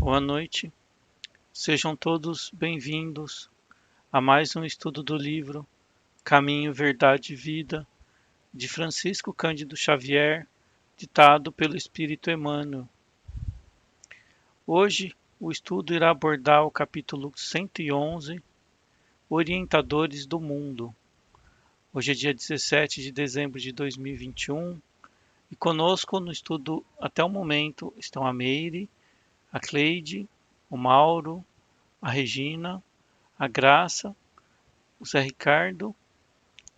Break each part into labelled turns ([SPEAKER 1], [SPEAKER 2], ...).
[SPEAKER 1] Boa noite, sejam todos bem-vindos a mais um estudo do livro Caminho, Verdade e Vida, de Francisco Cândido Xavier, ditado pelo Espírito Emmanuel. Hoje o estudo irá abordar o capítulo 111, Orientadores do Mundo. Hoje é dia 17 de dezembro de 2021 e conosco no estudo até o momento estão a Meire, a Cleide, o Mauro, a Regina, a Graça, o Zé Ricardo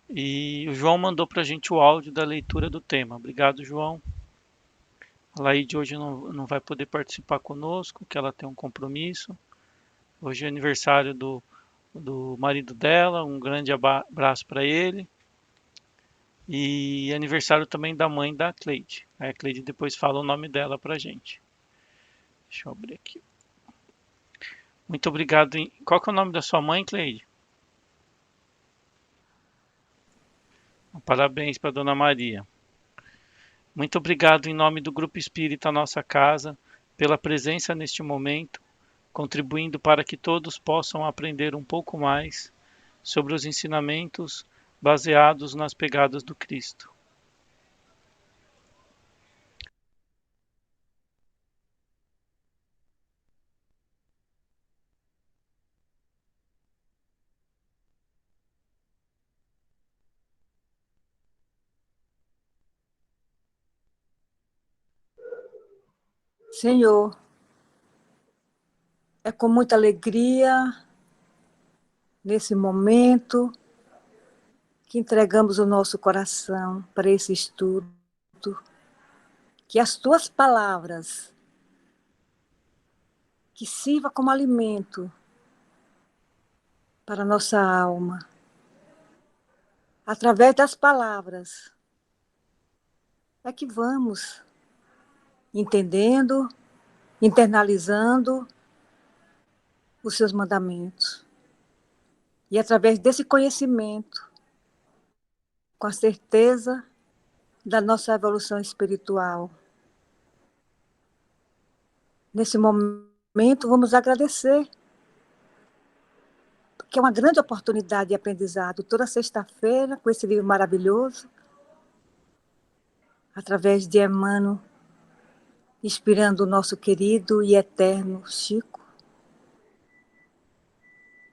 [SPEAKER 1] e o João mandou para a gente o áudio da leitura do tema. Obrigado, João. A Laide hoje não vai poder participar conosco, que ela tem um compromisso. Hoje é aniversário do marido dela, um grande abraço para ele. E aniversário também da mãe da Cleide. A Cleide depois fala o nome dela para a gente. Deixa eu abrir aqui. Muito obrigado. Qual que é o nome da sua mãe, Cleide? Parabéns para Dona Maria. Muito obrigado em nome do Grupo Espírita Nossa Casa pela presença neste momento, contribuindo para que todos possam aprender um pouco mais sobre os ensinamentos baseados nas pegadas do Cristo.
[SPEAKER 2] Senhor, é com muita alegria nesse momento que entregamos o nosso coração para esse estudo, que as tuas palavras, que sirva como alimento para a nossa alma. Através das palavras é que vamos entendendo, internalizando os seus mandamentos. E através desse conhecimento, com a certeza da nossa evolução espiritual. Nesse momento, vamos agradecer, porque é uma grande oportunidade de aprendizado. Toda sexta-feira, com esse livro maravilhoso, através de Emmanuel, inspirando o nosso querido e eterno Chico,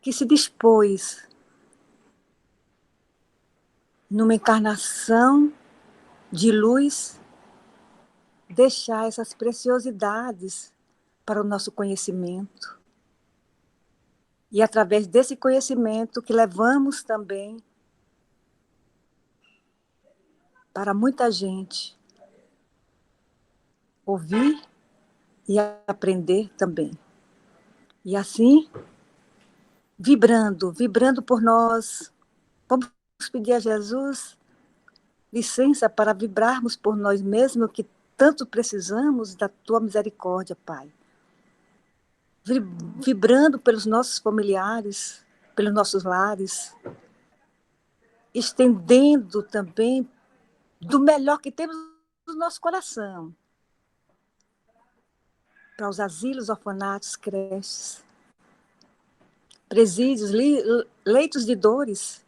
[SPEAKER 2] que se dispôs, numa encarnação de luz, deixar essas preciosidades para o nosso conhecimento. E através desse conhecimento que levamos também para muita gente ouvir e aprender também. E assim, vibrando por nós, vamos pedir a Jesus licença para vibrarmos por nós mesmos, que tanto precisamos da tua misericórdia, Pai. Vibrando pelos nossos familiares, pelos nossos lares, estendendo também do melhor que temos no nosso coração, para os asilos, orfanatos, creches, presídios, leitos de dores.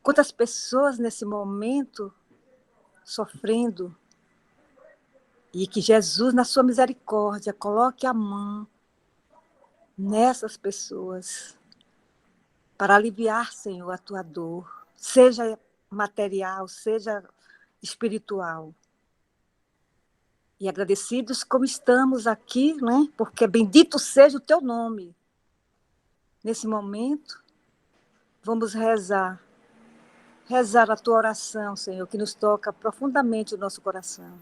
[SPEAKER 2] Quantas pessoas nesse momento sofrendo, e que Jesus, na sua misericórdia, coloque a mão nessas pessoas para aliviar, Senhor, a tua dor, seja material, seja espiritual. E agradecidos como estamos aqui, né? Porque bendito seja o teu nome. Nesse momento, vamos rezar a tua oração, Senhor, que nos toca profundamente o nosso coração.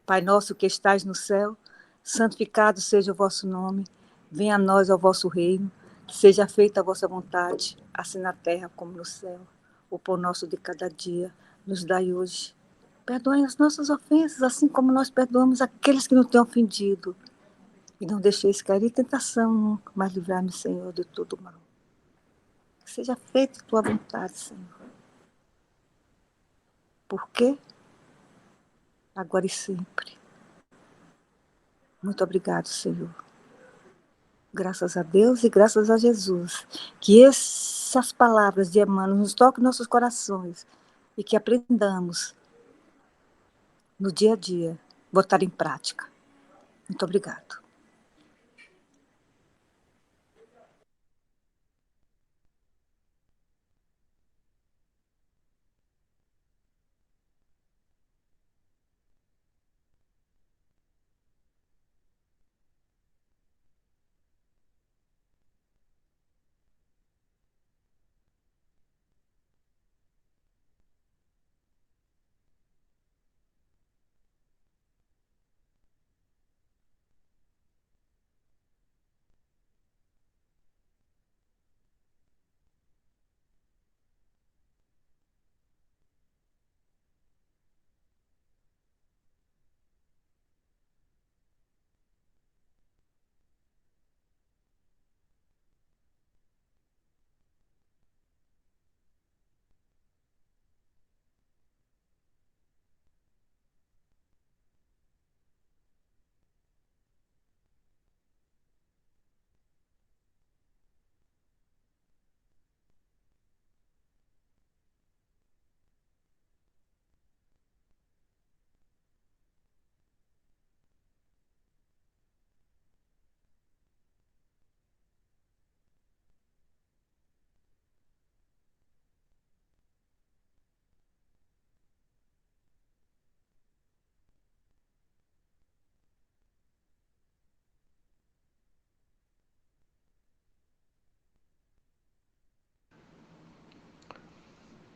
[SPEAKER 2] Pai nosso que estais no céu, santificado seja o vosso nome, venha a nós o vosso reino, que seja feita a vossa vontade, assim na terra como no céu. O pão nosso de cada dia nos dai hoje. Perdoe as nossas ofensas, assim como nós perdoamos aqueles que nos têm ofendido. E não deixeis cair em tentação nunca, mas livrai-nos, Senhor, de todo mal. Que seja feita a tua vontade, Senhor. Por quê? Agora e sempre. Muito obrigado, Senhor. Graças a Deus e graças a Jesus. Que essas palavras de Emmanuel nos toquem nossos corações e que aprendamos no dia a dia, botar em prática. Muito obrigado.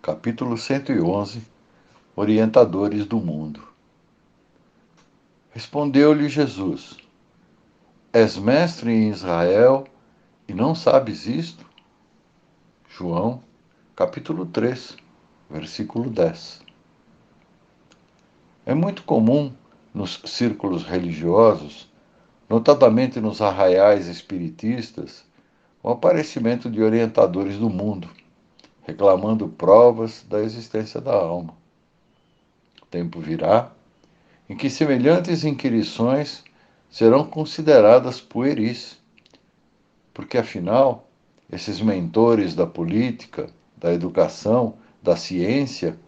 [SPEAKER 3] capítulo 111, Orientadores do Mundo. Respondeu-lhe Jesus: És mestre em Israel e não sabes isto? João, capítulo 3, versículo 10. É muito comum nos círculos religiosos, notadamente nos arraiais espiritistas, o aparecimento de orientadores do mundo, reclamando provas da existência da alma. O tempo virá em que semelhantes inquirições serão consideradas pueris, porque afinal, esses mentores da política, da educação, da ciência,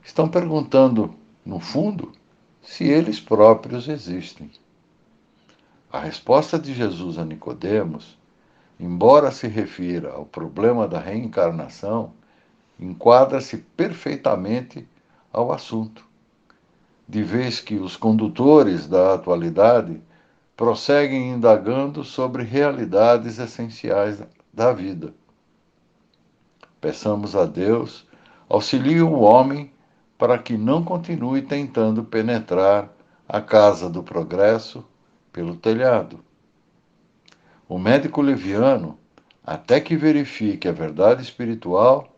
[SPEAKER 3] estão perguntando, no fundo, se eles próprios existem. A resposta de Jesus a Nicodemos, embora se refira ao problema da reencarnação, enquadra-se perfeitamente ao assunto, de vez que os condutores da atualidade prosseguem indagando sobre realidades essenciais da vida. Peçamos a Deus, auxilie o homem para que não continue tentando penetrar a casa do progresso pelo telhado. O médico leviano, até que verifique a verdade espiritual,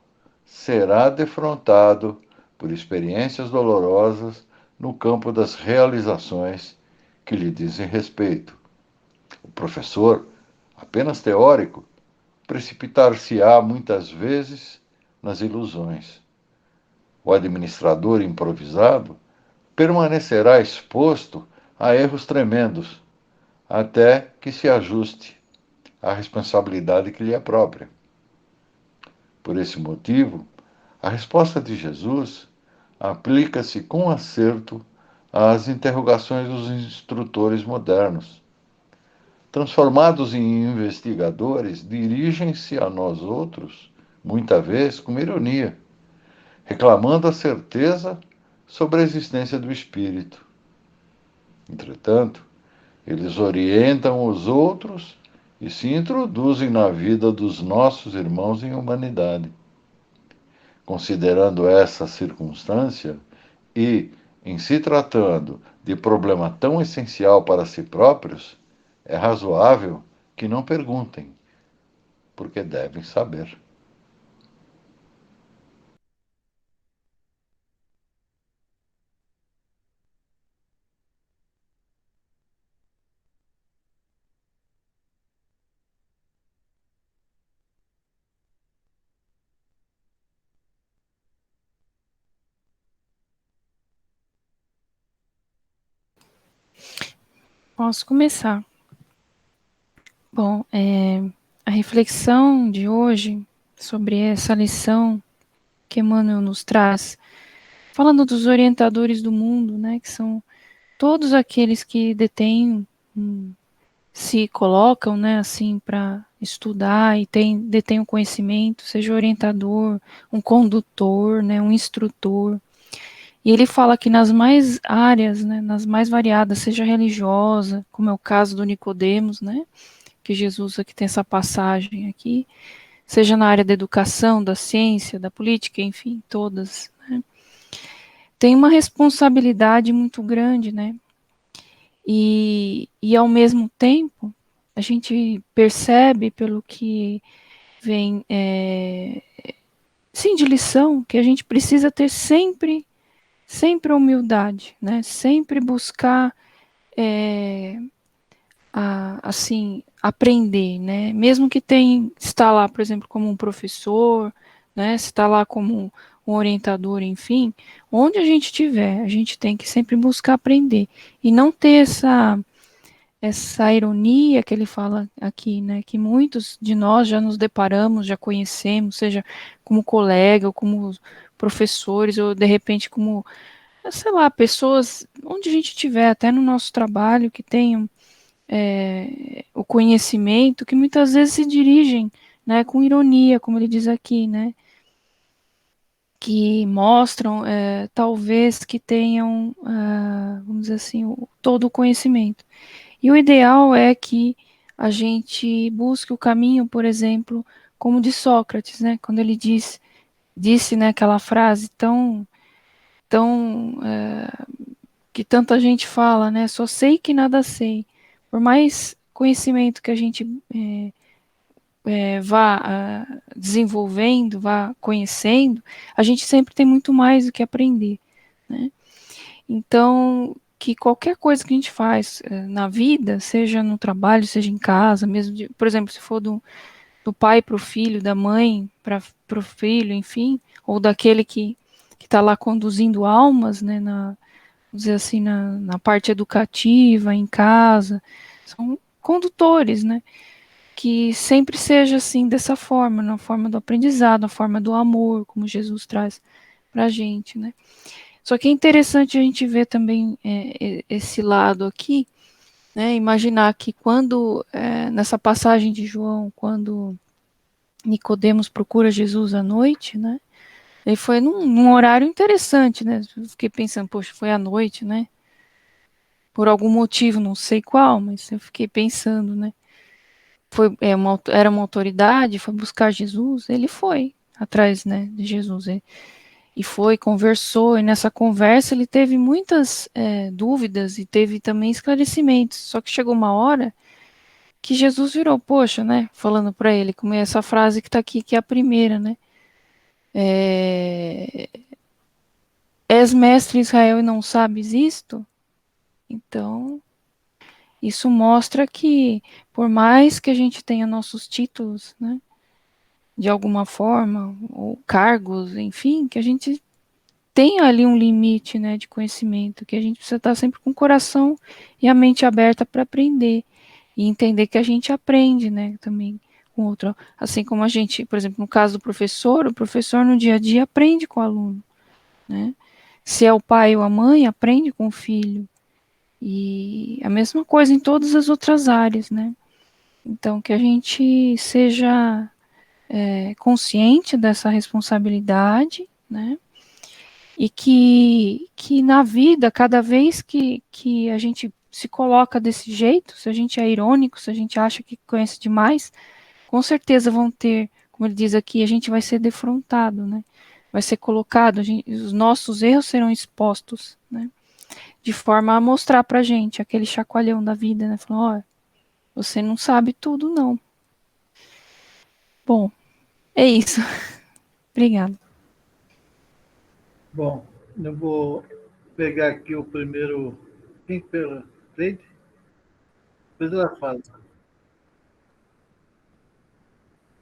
[SPEAKER 3] será defrontado por experiências dolorosas no campo das realizações que lhe dizem respeito. O professor, apenas teórico, precipitar-se-á muitas vezes nas ilusões. O administrador improvisado permanecerá exposto a erros tremendos, até que se ajuste à responsabilidade que lhe é própria. Por esse motivo, a resposta de Jesus aplica-se com acerto às interrogações dos instrutores modernos. Transformados em investigadores, dirigem-se a nós outros, muita vez com ironia, reclamando a certeza sobre a existência do espírito. Entretanto, eles orientam os outros e se introduzem na vida dos nossos irmãos em humanidade. Considerando essa circunstância e, em se tratando de problema tão essencial para si próprios, é razoável que não perguntem, porque devem saber.
[SPEAKER 4] Posso começar. Bom, a reflexão de hoje sobre essa lição que Emmanuel nos traz, falando dos orientadores do mundo, né, que são todos aqueles que detêm, se colocam, né, assim, para estudar e detêm o conhecimento, seja orientador, um condutor, né, um instrutor. E ele fala que nas mais áreas, né, nas mais variadas, seja religiosa, como é o caso do Nicodemos, né, que Jesus aqui tem essa passagem aqui, seja na área da educação, da ciência, da política, enfim, todas, né, tem uma responsabilidade muito grande, né, e ao mesmo tempo, a gente percebe pelo que vem, sim, de lição, que a gente precisa ter sempre a humildade, né, sempre buscar, assim, aprender, né? Mesmo que está lá, por exemplo, como um professor, né? Se está lá como um orientador, enfim, onde a gente estiver, a gente tem que sempre buscar aprender e não ter essa ironia que ele fala aqui, né? Que muitos de nós já nos deparamos, já conhecemos, seja como colega ou como professores ou de repente como, sei lá, pessoas onde a gente estiver, até no nosso trabalho, que tenham o conhecimento, que muitas vezes se dirigem, né, com ironia, como ele diz aqui, né, que mostram, talvez, que tenham, vamos dizer assim, todo o conhecimento. E o ideal é que a gente busque o caminho, por exemplo, como de Sócrates, né, quando ele diz disse, né, aquela frase tão que tanta gente fala, né? Só sei que nada sei. Por mais conhecimento que a gente vá desenvolvendo, vá conhecendo, a gente sempre tem muito mais do que aprender, né? Então, que qualquer coisa que a gente faz na vida, seja no trabalho, seja em casa, mesmo, por exemplo, se for do pai para o filho, da mãe para o filho, enfim, ou daquele que está lá conduzindo almas, né, vamos dizer assim, na parte educativa, em casa, são condutores, né, que sempre seja assim, dessa forma, na forma do aprendizado, na forma do amor, como Jesus traz para a gente, né. Só que é interessante a gente ver também esse lado aqui, né, imaginar que quando, nessa passagem de João, quando Nicodemos procura Jesus à noite, né, ele foi num horário interessante, né, eu fiquei pensando, poxa, foi à noite, né, por algum motivo, não sei qual, mas eu fiquei pensando, né, era uma autoridade, foi buscar Jesus, ele foi atrás, né, de Jesus, e foi, conversou, e nessa conversa ele teve muitas dúvidas e teve também esclarecimentos, só que chegou uma hora que Jesus virou, poxa, né, falando para ele, como é essa frase que está aqui, que é a primeira, né, és mestre em Israel e não sabes isto? Então, isso mostra que, por mais que a gente tenha nossos títulos, né, de alguma forma, ou cargos, enfim, que a gente tem ali um limite, né, de conhecimento, que a gente precisa estar sempre com o coração e a mente aberta para aprender e entender que a gente aprende, né, também com outro, assim como a gente, por exemplo, no caso do professor, o professor no dia a dia aprende com o aluno, né? Se é o pai ou a mãe, aprende com o filho. E a mesma coisa em todas as outras áreas, né? Então, que a gente seja consciente dessa responsabilidade, né? E que na vida, cada vez que a gente se coloca desse jeito, se a gente é irônico, se a gente acha que conhece demais, com certeza vão ter, como ele diz aqui, a gente vai ser defrontado, né? Vai ser colocado, os nossos erros serão expostos, né? De forma a mostrar pra gente aquele chacoalhão da vida, né? Falando, ó, você não sabe tudo, não. Bom, é isso. Obrigada.
[SPEAKER 5] Bom, eu vou pegar aqui o primeiro. Quem pela Cleide? Depois ela fala.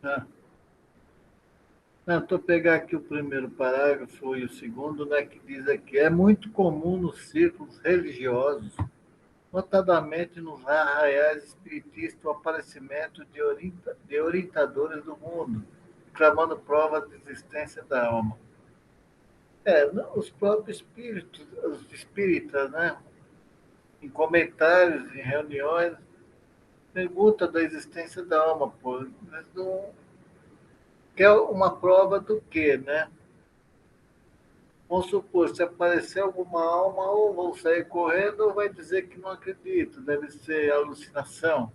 [SPEAKER 5] Ah, não, estou pegar aqui o primeiro parágrafo e o segundo, né, que diz aqui: é muito comum nos círculos religiosos, notadamente nos arraiais espiritistas, o aparecimento de orientadores do mundo, clamando provas de existência da alma. Os próprios espíritos, os espíritas, né, em comentários, em reuniões, pergunta da existência da alma, pô. Mas não quer uma prova do quê, né? Vamos supor, se aparecer alguma alma, ou vão sair correndo, ou vai dizer que não acredito, deve ser alucinação.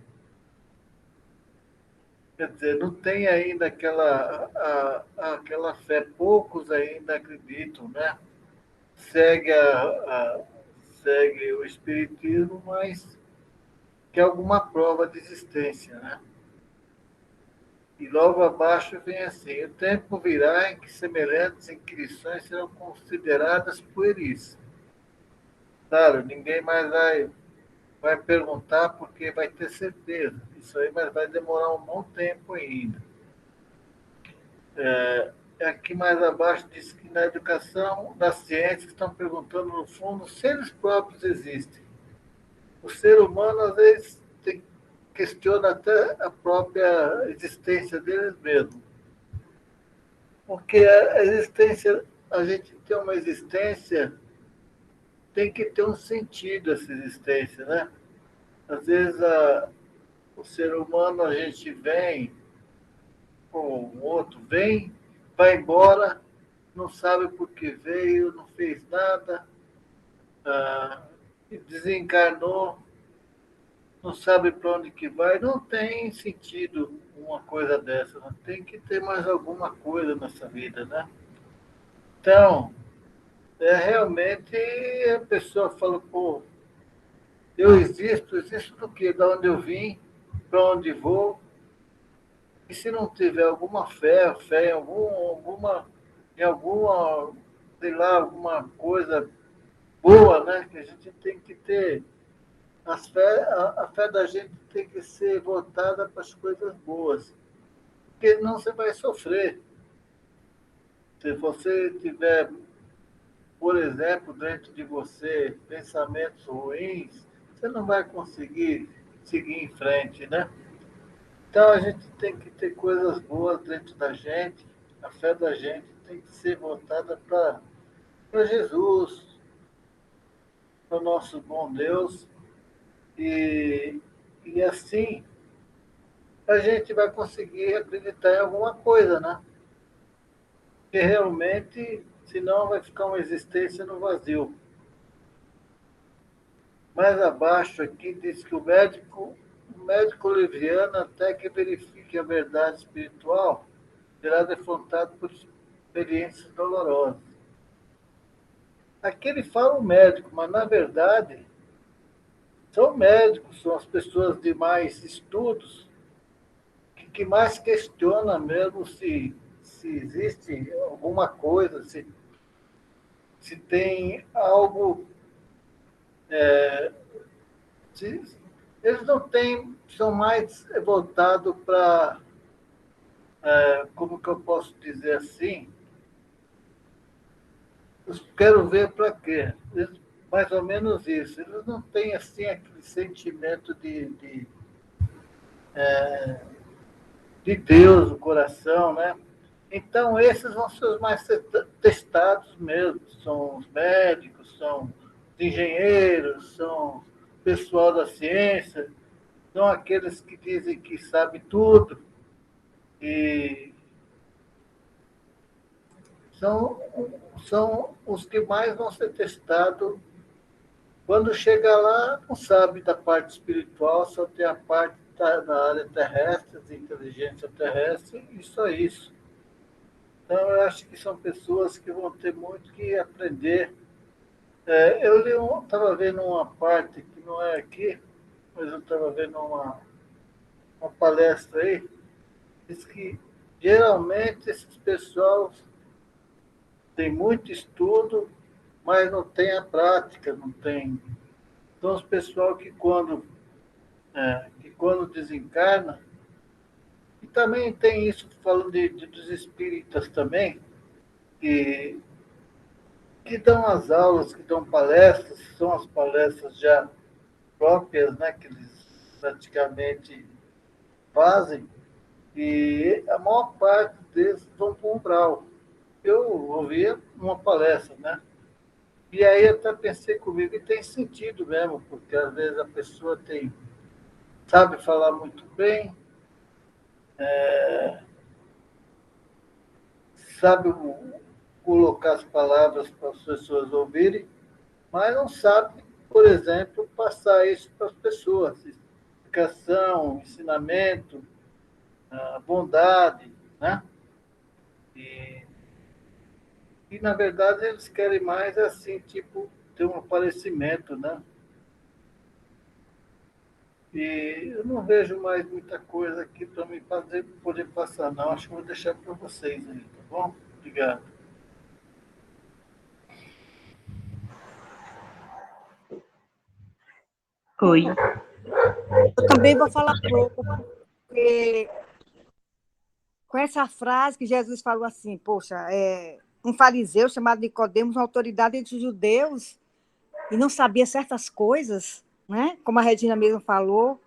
[SPEAKER 5] Quer dizer, não tem ainda aquela fé, poucos ainda acreditam, né? Segue, segue o espiritismo, mas quer alguma prova de existência, né? E logo abaixo vem assim: o tempo virá em que semelhantes inscrições serão consideradas pueris. Claro, ninguém mais vai perguntar porque vai ter certeza. Isso aí vai demorar um bom tempo ainda. Aqui mais abaixo diz que na educação, na ciência, estão perguntando, no fundo, se eles próprios existem. O ser humano, às vezes, questiona até a própria existência deles mesmos. Porque a existência, a gente tem uma existência, tem que ter um sentido essa existência, né? Às vezes o ser humano, a gente vem, ou um outro vem, vai embora, não sabe por que veio, não fez nada, ah, desencarnou, não sabe para onde que vai, não tem sentido uma coisa dessa, não tem que ter mais alguma coisa nessa vida, né? Então, realmente a pessoa fala, pô, eu existo do quê? Da onde eu vim, para onde vou. E se não tiver alguma fé em alguma, sei lá, alguma coisa boa, né? Que a gente tem que ter. A fé da gente tem que ser voltada para as coisas boas. Porque não você vai sofrer. Se você tiver, por exemplo, dentro de você pensamentos ruins, você não vai conseguir seguir em frente, né? Então a gente tem que ter coisas boas dentro da gente, a fé da gente tem que ser voltada para Jesus, para o nosso bom Deus, e, e assim a gente vai conseguir acreditar em alguma coisa, né? Porque realmente, senão vai ficar uma existência no vazio. Mais abaixo aqui diz que o médico leviano, até que verifique a verdade espiritual, será defrontado por experiências dolorosas. Aqui ele fala o médico, mas na verdade são médicos, são as pessoas de mais estudos que mais questionam mesmo se existe alguma coisa, se tem algo. Se, eles não têm, são mais voltados para, como que eu posso dizer assim, eu quero ver para quê? Mais ou menos isso. Eles não têm assim aquele sentimento de Deus no coração, né? Então, esses vão ser os mais testados mesmo. São os médicos, são os engenheiros, são o pessoal da ciência, são aqueles que dizem que sabem tudo e são, são os que mais vão ser testados. Quando chega lá, não sabe da parte espiritual, só tem a parte da área terrestre, de inteligência terrestre, e só isso. Então, eu acho que são pessoas que vão ter muito que aprender. Eu estava vendo uma parte que não é aqui, mas eu estava vendo uma palestra aí, diz que geralmente esses pessoal têm muito estudo, mas não tem a prática, não tem. São os pessoal que quando desencarna, e também tem isso falando dos espíritas também, que que dão as aulas, que dão palestras, são as palestras já próprias, né, que eles praticamente fazem, e a maior parte deles vão para o umbral. Eu ouvia uma palestra, né? E aí até pensei comigo, e tem sentido mesmo, porque às vezes a pessoa sabe falar muito bem, sabe colocar as palavras para as pessoas ouvirem, mas não sabe, por exemplo, passar isso para as pessoas. Educação, ensinamento, a bondade, né? E, na verdade, eles querem mais assim, tipo, ter um aparecimento, né? E eu não vejo mais muita coisa aqui para me poder passar, não. Acho que vou deixar para vocês aí, tá bom? Obrigado.
[SPEAKER 6] Oi.
[SPEAKER 2] Eu também vou falar pouco, porque com essa frase que Jesus falou assim, poxa, um fariseu chamado Nicodemos, uma autoridade entre os judeus, e não sabia certas coisas, né? Como a Regina mesmo falou.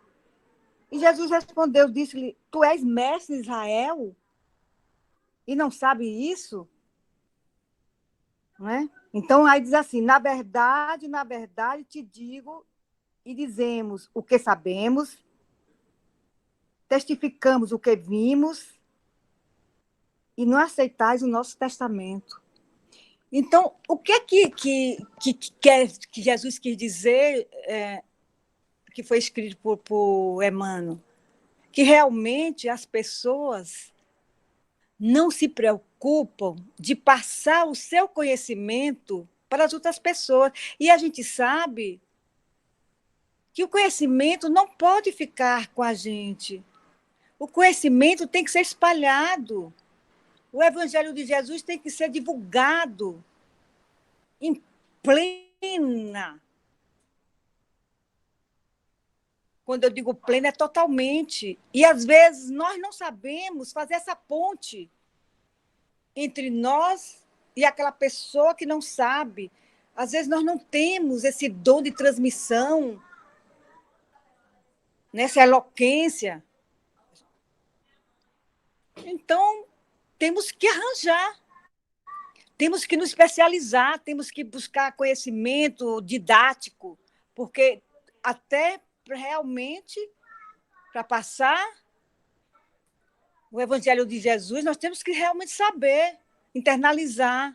[SPEAKER 2] E Jesus respondeu, disse-lhe, tu és mestre de Israel e não sabe isso? Né? Então, aí diz assim, na verdade, te digo e dizemos o que sabemos, testificamos o que vimos e não aceitais o nosso testamento. Então, o que é que Jesus quis dizer, que foi escrito por Emmanuel? Que realmente as pessoas não se preocupam de passar o seu conhecimento para as outras pessoas. E a gente sabe que o conhecimento não pode ficar com a gente. O conhecimento tem que ser espalhado. O Evangelho de Jesus tem que ser divulgado em plena. Quando eu digo plena, é totalmente. E, às vezes, nós não sabemos fazer essa ponte entre nós e aquela pessoa que não sabe. Às vezes, nós não temos esse dom de transmissão, nessa eloquência. Então, temos que arranjar. Temos que nos especializar, temos que buscar conhecimento didático, porque até realmente, para passar o Evangelho de Jesus, nós temos que realmente saber, internalizar.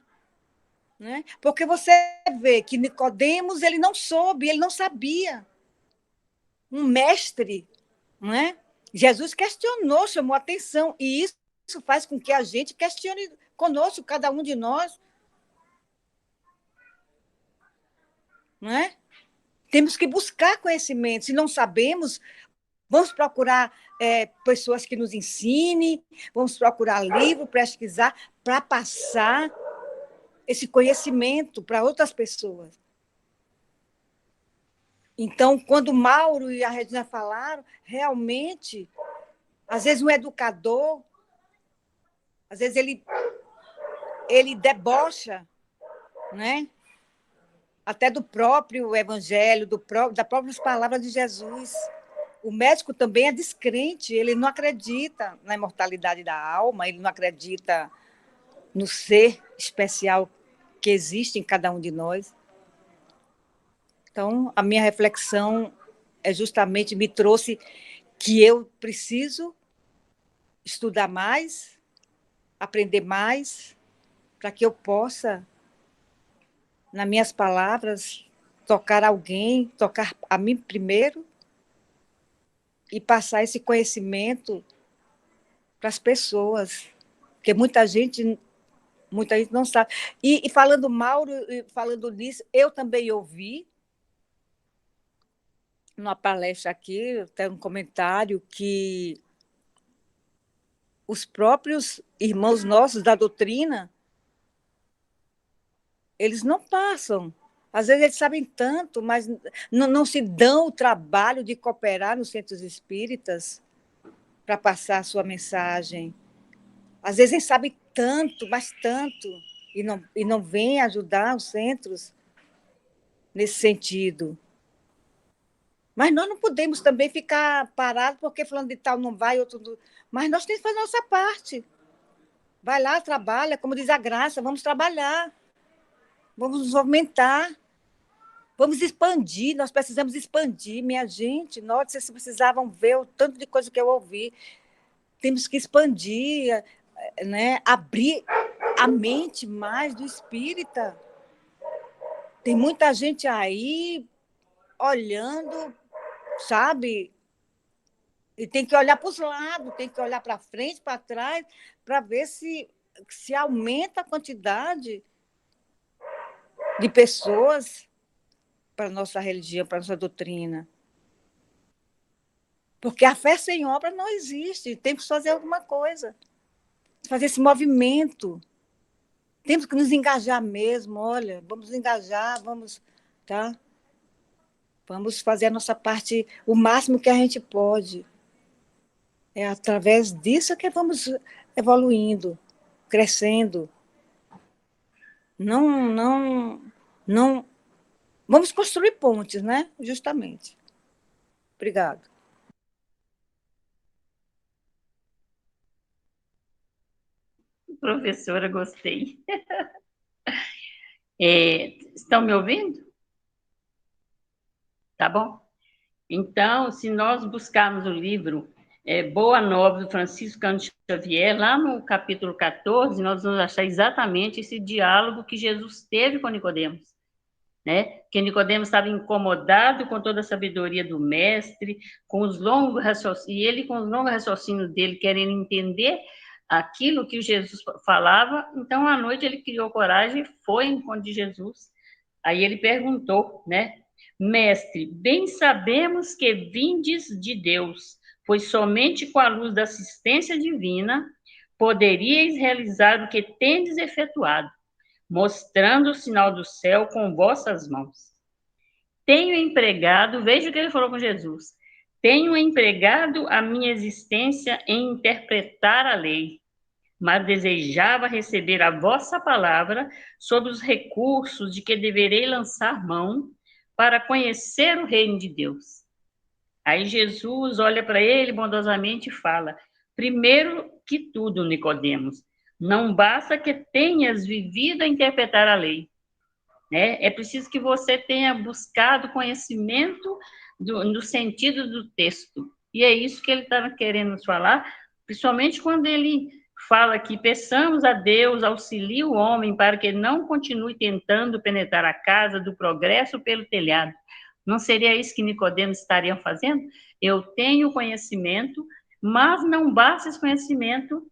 [SPEAKER 2] Né? Porque você vê que Nicodemos, ele não soube, ele não sabia. Um mestre, né? Jesus questionou, chamou atenção, e isso faz com que a gente questione conosco, cada um de nós. Não é? Temos que buscar conhecimento. Se não sabemos, vamos procurar pessoas que nos ensinem, vamos procurar livro, pesquisar, para passar esse conhecimento para outras pessoas. Então, quando o Mauro e a Regina falaram, realmente, às vezes um educador, às vezes ele debocha, né? Até do próprio evangelho, das próprias palavras de Jesus. O médico também é descrente, ele não acredita na imortalidade da alma, ele não acredita no ser especial que existe em cada um de nós. Então, a minha reflexão justamente me trouxe que eu preciso estudar mais, aprender mais, para que eu possa, nas minhas palavras, tocar alguém, tocar a mim primeiro e passar esse conhecimento para as pessoas, porque muita gente não sabe. E falando, Mauro, falando nisso, eu também ouvi, numa palestra aqui, até um comentário, que os próprios irmãos nossos da doutrina, eles não passam. Às vezes eles sabem tanto, mas não se dão o trabalho de cooperar nos centros espíritas para passar a sua mensagem. Às vezes eles sabem tanto, mas tanto, e não vêm ajudar os centros nesse sentido. Mas nós não podemos também ficar parados porque falando de tal não vai, outro não... Mas nós temos que fazer a nossa parte. Vai lá, trabalha, como diz a Graça, vamos trabalhar, vamos nos movimentar, vamos expandir, nós precisamos expandir, minha gente. Nossa, vocês precisavam ver o tanto de coisa que eu ouvi. Temos que expandir, né? Abrir a mente mais do espírita. Tem muita gente aí olhando, sabe? E tem que olhar para os lados, tem que olhar para frente, para trás, para ver se aumenta a quantidade de pessoas para a nossa religião, para a nossa doutrina. Porque a fé sem obra não existe, temos que fazer alguma coisa, fazer esse movimento. Temos que nos engajar mesmo, olha, vamos engajar, vamos, tá? Vamos fazer a nossa parte o máximo que a gente pode. É através disso que vamos evoluindo, crescendo. Não. Vamos construir pontes, né? Justamente. Obrigada.
[SPEAKER 6] Professora, gostei. Estão me ouvindo? Tá bom? Então, se nós buscarmos o livro Boa Nova, do Francisco Cândido Xavier, lá no capítulo 14, nós vamos achar exatamente esse diálogo que Jesus teve com Nicodemos, né? Que Nicodemos estava incomodado com toda a sabedoria do mestre, com os longos raciocínios, e ele com os longos raciocínios dele, querendo entender aquilo que Jesus falava. Então, à noite, ele criou coragem, foi em encontro de Jesus. Aí ele perguntou, né? Mestre, bem sabemos que vindes de Deus, pois somente com a luz da assistência divina poderíeis realizar o que tendes efetuado, mostrando o sinal do céu com vossas mãos. Tenho empregado, veja o que ele falou com Jesus, tenho empregado a minha existência em interpretar a lei, mas desejava receber a vossa palavra sobre os recursos de que deverei lançar mão para conhecer o reino de Deus. Aí Jesus olha para ele bondosamente e fala: primeiro que tudo, Nicodemos, não basta que tenhas vivido a interpretar a lei, né? É preciso que você tenha buscado conhecimento no sentido do texto. E é isso que ele está querendo nos falar, principalmente quando ele fala que peçamos a Deus, auxilie o homem para que não continue tentando penetrar a casa do progresso pelo telhado. Não seria isso que Nicodemos estaria fazendo? Eu tenho conhecimento, mas não basta esse conhecimento.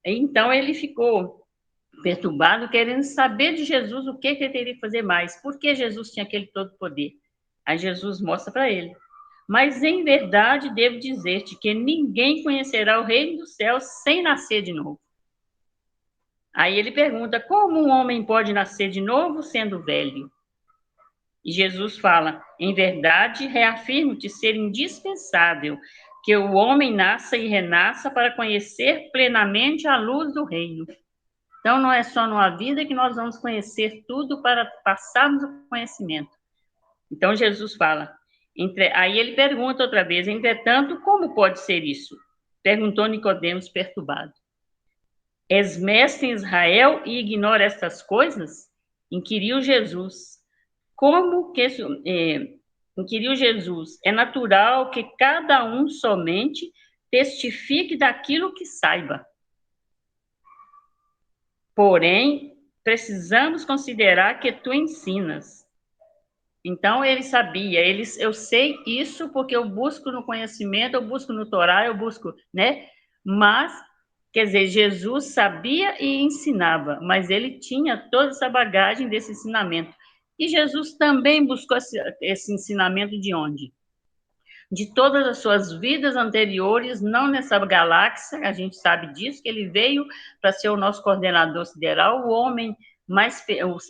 [SPEAKER 6] Então ele ficou perturbado, querendo saber de Jesus o que ele teria que fazer mais. Por que Jesus tinha aquele todo poder? Aí Jesus mostra para ele: mas em verdade devo dizer-te que ninguém conhecerá o reino dos céus sem nascer de novo. Aí ele pergunta: como um homem pode nascer de novo sendo velho? E Jesus fala: em verdade, reafirmo-te ser indispensável que o homem nasça e renasça para conhecer plenamente a luz do reino. Então, não é só numa vida que nós vamos conhecer tudo para passarmos o conhecimento. Então, Jesus fala, aí ele pergunta outra vez: entretanto, como pode ser isso? Perguntou Nicodemos perturbado. És mestre em Israel e ignora estas coisas? Inquiriu Jesus. Inquiriu Jesus: é natural que cada um somente testifique daquilo que saiba. Porém, precisamos considerar que tu ensinas. Então, ele sabia, eu sei isso porque eu busco no conhecimento, eu busco no Torá, eu busco, né? Mas, quer dizer, Jesus sabia e ensinava, mas ele tinha toda essa bagagem desse ensinamento. E Jesus também buscou esse ensinamento de onde? De todas as suas vidas anteriores, não nessa galáxia, a gente sabe disso, que ele veio para ser o nosso coordenador sideral, o homem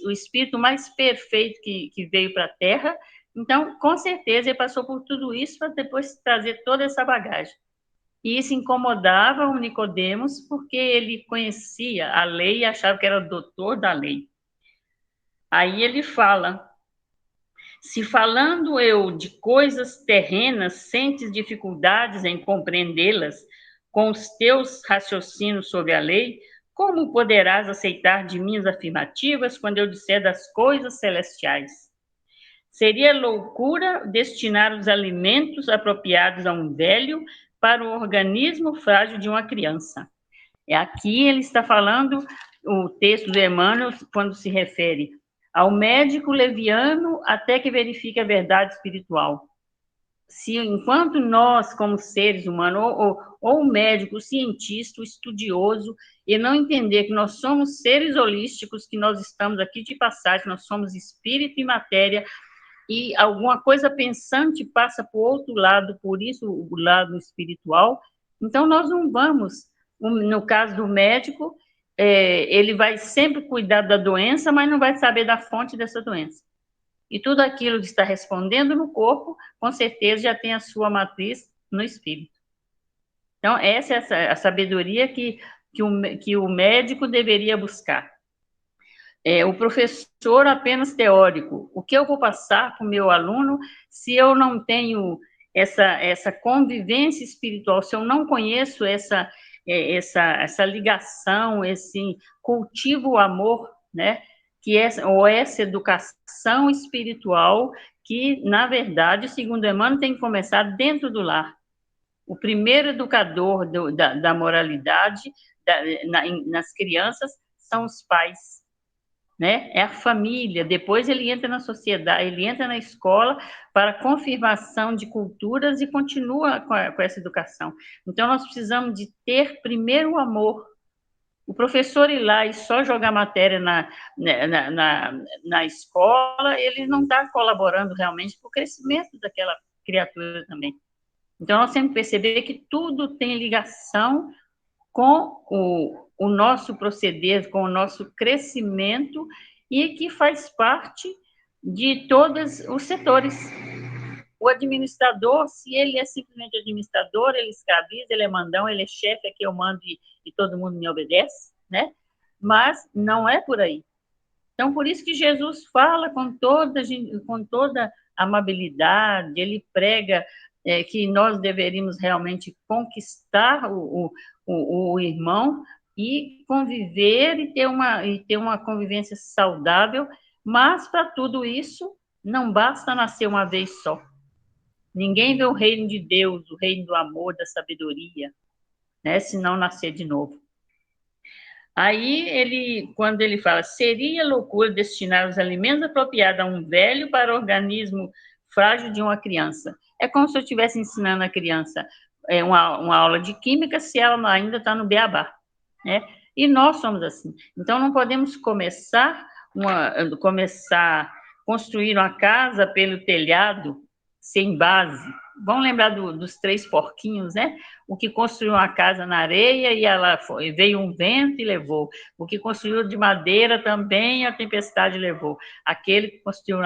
[SPEAKER 6] o espírito mais perfeito que veio para a Terra. Então, com certeza, ele passou por tudo isso para depois trazer toda essa bagagem. E isso incomodava o Nicodemos, porque ele conhecia a lei e achava que era o doutor da lei. Aí ele fala: se falando eu de coisas terrenas, sentes dificuldades em compreendê-las com os teus raciocínios sobre a lei, como poderás aceitar de minhas afirmativas quando eu disser das coisas celestiais? Seria loucura destinar os alimentos apropriados a um velho para o organismo frágil de uma criança. Aqui ele está falando, o texto do Emmanuel, quando se refere ao médico leviano até que verifique a verdade espiritual. Se enquanto nós, como seres humanos, ou o médico, o cientista, o estudioso, e não entender que nós somos seres holísticos, que nós estamos aqui de passagem, nós somos espírito e matéria, e alguma coisa pensante passa para o outro lado, por isso o lado espiritual, então nós não vamos, no caso do médico, ele vai sempre cuidar da doença, mas não vai saber da fonte dessa doença. E tudo aquilo que está respondendo no corpo, com certeza já tem a sua matriz no espírito. Então, essa é a sabedoria que o médico deveria buscar. O professor apenas teórico. O que eu vou passar para o meu aluno se eu não tenho essa convivência espiritual, se eu não conheço essa ligação, esse cultivo o amor, né? Ou essa educação espiritual que, na verdade, segundo Emmanuel, tem que começar dentro do lar. O primeiro educador da moralidade nas crianças são os pais, né? É a família. Depois ele entra na sociedade, ele entra na escola para confirmação de culturas e continua com essa educação. Então, nós precisamos de ter primeiro o amor, O professor ir lá e só jogar matéria na escola, ele não está colaborando realmente para o crescimento daquela criatura também. Então, nós temos que perceber que tudo tem ligação com o nosso proceder, com o nosso crescimento, e que faz parte de todos os setores. O administrador, se ele é simplesmente administrador, ele escraviza, ele é mandão, ele é chefe, aqui eu mando e todo mundo me obedece, né? Mas não é por aí. Então, por isso que Jesus fala com toda amabilidade, ele prega que nós deveríamos realmente conquistar o irmão e conviver e ter uma convivência saudável, mas para tudo isso não basta nascer uma vez só. Ninguém vê o reino de Deus, o reino do amor, da sabedoria, né, se não nascer de novo. Aí, quando ele fala, seria loucura destinar os alimentos apropriados a um velho para o organismo frágil de uma criança. É como se eu estivesse ensinando a criança uma aula de química, se ela ainda está no beabá, né? E nós somos assim. Então, não podemos começar a construir uma casa pelo telhado sem base. Vamos lembrar dos 3 porquinhos, né? O que construiu uma casa na areia e veio um vento e levou. O que construiu de madeira também a tempestade levou. Aquele que construiu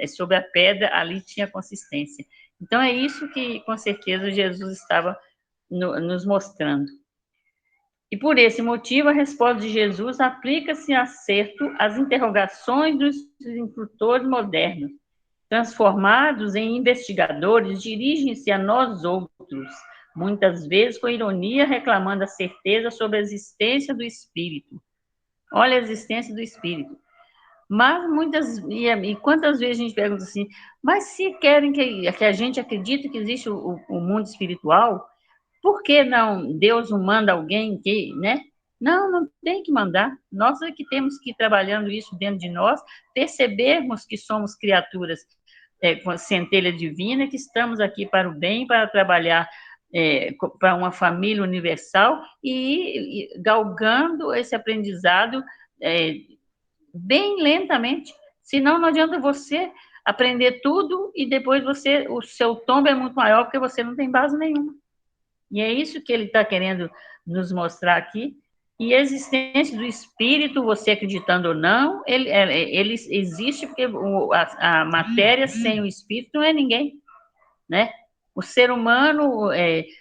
[SPEAKER 6] sobre a pedra, ali tinha consistência. Então, é isso que, com certeza, Jesus estava nos mostrando. E, por esse motivo, a resposta de Jesus aplica-se acerto às interrogações dos instrutores modernos. Transformados em investigadores, dirigem-se a nós outros, muitas vezes com ironia, reclamando a certeza sobre a existência do Espírito. Olha a existência do Espírito. Mas e quantas vezes a gente pergunta assim, mas se querem que a gente acredite que existe o mundo espiritual, por que não Deus não manda alguém que, né? Não tem que mandar. Nós é que temos que ir trabalhando isso dentro de nós, percebermos que somos criaturas com centelha divina, que estamos aqui para o bem, para trabalhar para uma família universal e galgando esse aprendizado bem lentamente. Senão, não adianta você aprender tudo e depois o seu tombo é muito maior porque você não tem base nenhuma. E é isso que ele está querendo nos mostrar aqui. E a existência do espírito, você acreditando ou não, ele existe porque a matéria sem o espírito não é ninguém, né? O ser humano,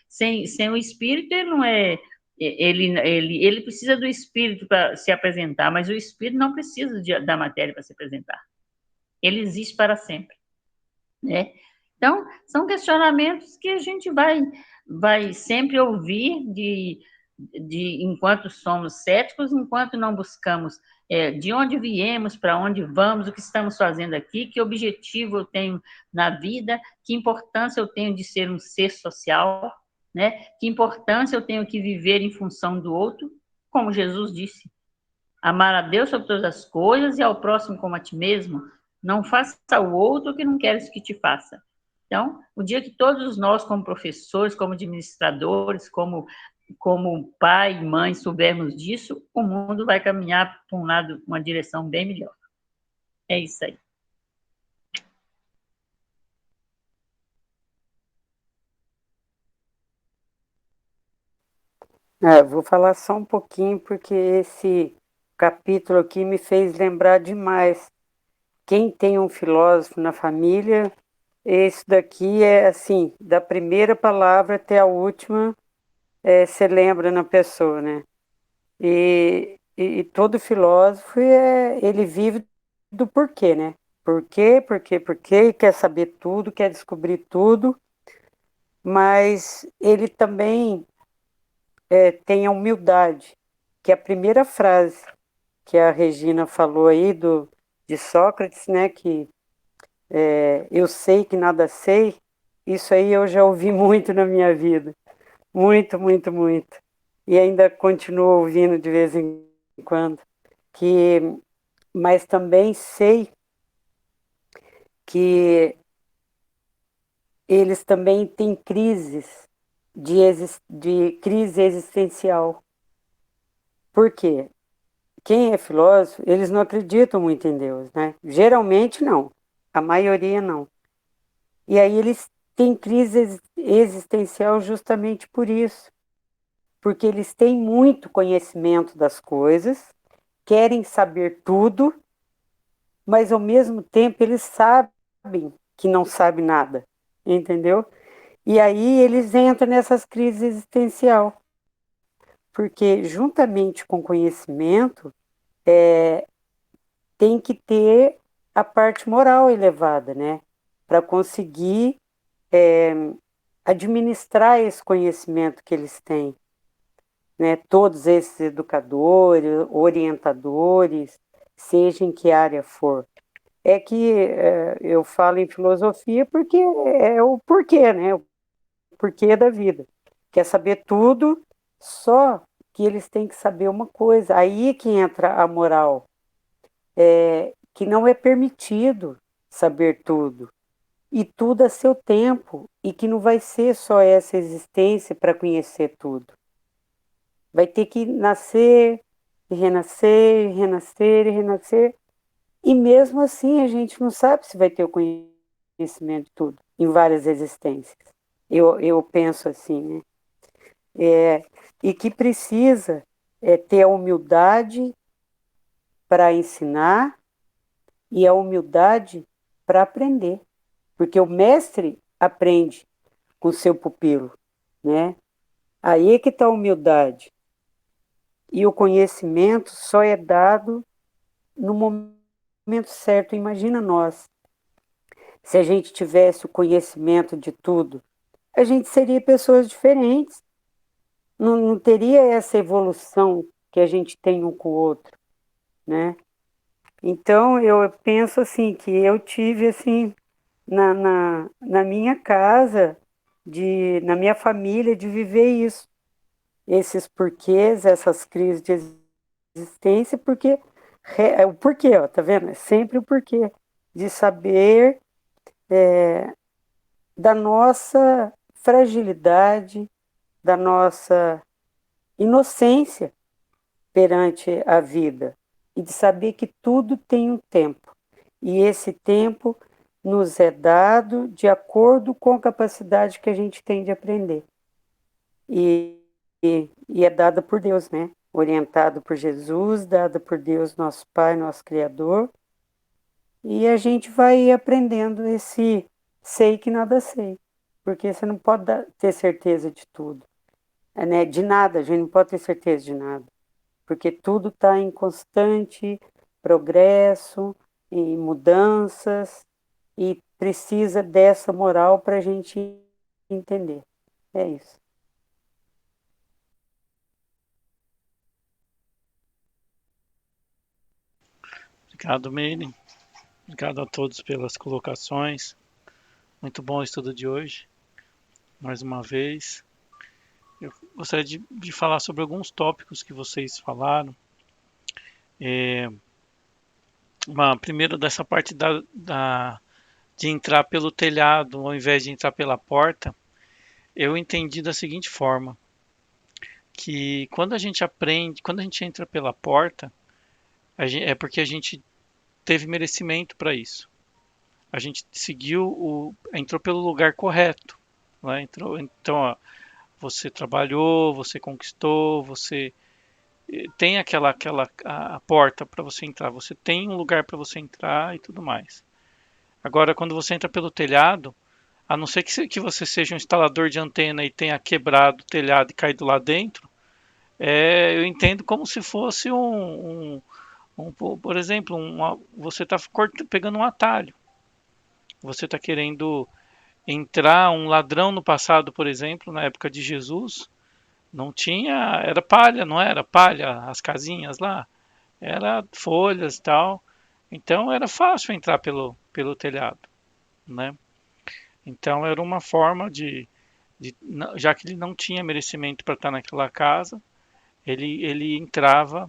[SPEAKER 6] sem o espírito, ele não é... Ele precisa do espírito para se apresentar, mas o espírito não precisa da matéria para se apresentar. Ele existe para sempre, né? Então, são questionamentos que a gente vai sempre ouvir enquanto somos céticos, enquanto não buscamos de onde viemos, para onde vamos, o que estamos fazendo aqui, que objetivo eu tenho na vida, que importância eu tenho de ser um ser social, né? Que importância eu tenho que viver em função do outro, como Jesus disse, amar a Deus sobre todas as coisas e ao próximo como a ti mesmo. Não faça ao outro o que não queres que te faça. Então, o dia que todos nós, como professores, como administradores, como pai e mãe, soubermos disso, o mundo vai caminhar para um lado, uma direção bem melhor. É isso aí.
[SPEAKER 7] Vou falar só um pouquinho, porque esse capítulo aqui me fez lembrar demais. Quem tem um filósofo na família, esse daqui é assim, da primeira palavra até a última, você lembra na pessoa, né? E todo filósofo, ele vive do porquê, né? Porquê, quer saber tudo, quer descobrir tudo, mas ele também tem a humildade, que é a primeira frase que a Regina falou aí de Sócrates, né? Que eu sei que nada sei. Isso aí eu já ouvi muito na minha vida. Muito, muito, muito. E ainda continuo ouvindo de vez em quando. Mas também sei que eles também têm crises de crise existencial. Por quê? Quem é filósofo, eles não acreditam muito em Deus, né? Geralmente não, a maioria não. E aí eles têm crise existencial justamente por isso, porque eles têm muito conhecimento das coisas, querem saber tudo, mas ao mesmo tempo eles sabem que não sabem nada, entendeu? E aí eles entram nessas crises existencial, porque juntamente com conhecimento tem que ter a parte moral elevada, né? Para conseguir administrar esse conhecimento que eles têm, né? Todos esses educadores, orientadores, seja em que área for. É que eu falo em filosofia porque é o porquê, né? O porquê da vida. Quer saber tudo, só que eles têm que saber uma coisa. Aí que entra a moral, que não é permitido saber tudo. E tudo a seu tempo. E que não vai ser só essa existência para conhecer tudo. Vai ter que nascer, e renascer, e renascer, e renascer. E mesmo assim a gente não sabe se vai ter o conhecimento de tudo, em várias existências. Eu penso assim, né? E que precisa ter a humildade para ensinar e a humildade para aprender. Porque o mestre aprende com o seu pupilo, né? Aí é que está a humildade. E o conhecimento só é dado no momento certo. Imagina nós, se a gente tivesse o conhecimento de tudo, a gente seria pessoas diferentes. Não teria essa evolução que a gente tem um com o outro, né? Então, eu penso assim, que eu tive, assim, na minha casa, na minha família, de viver isso. Esses porquês, essas crises de existência, porque é o porquê, ó, tá vendo? É sempre o porquê. De saber da nossa fragilidade, da nossa inocência perante a vida e de saber que tudo tem um tempo. E esse tempo nos é dado de acordo com a capacidade que a gente tem de aprender. E é dada por Deus, né? Orientado por Jesus, dada por Deus, nosso Pai, nosso Criador. E a gente vai aprendendo esse sei que nada sei. Porque você não pode ter certeza de tudo. Né? De nada, a gente não pode ter certeza de nada. Porque tudo está em constante progresso, em mudanças, e precisa dessa moral para a gente entender. É isso.
[SPEAKER 1] Obrigado, Meire. Obrigado a todos pelas colocações. Muito bom o estudo de hoje. Mais uma vez. Eu gostaria de falar sobre alguns tópicos que vocês falaram. Primeiro, dessa parte de entrar pelo telhado ao invés de entrar pela porta, eu entendi da seguinte forma, que quando a gente aprende, quando a gente entra pela porta, é porque a gente teve merecimento para isso. A gente entrou pelo lugar correto, né? Então, ó, você trabalhou, você conquistou, você tem a porta para você entrar, você tem um lugar para você entrar e tudo mais. Agora, quando você entra pelo telhado, a não ser que você seja um instalador de antena e tenha quebrado o telhado e caído lá dentro, eu entendo como se fosse por exemplo, você está pegando um atalho. Você está querendo entrar, um ladrão no passado, por exemplo, na época de Jesus, não tinha, era palha, não era palha, as casinhas lá, era folhas e tal. Então era fácil entrar pelo telhado, né? Então era uma forma já que ele não tinha merecimento para estar naquela casa, ele entrava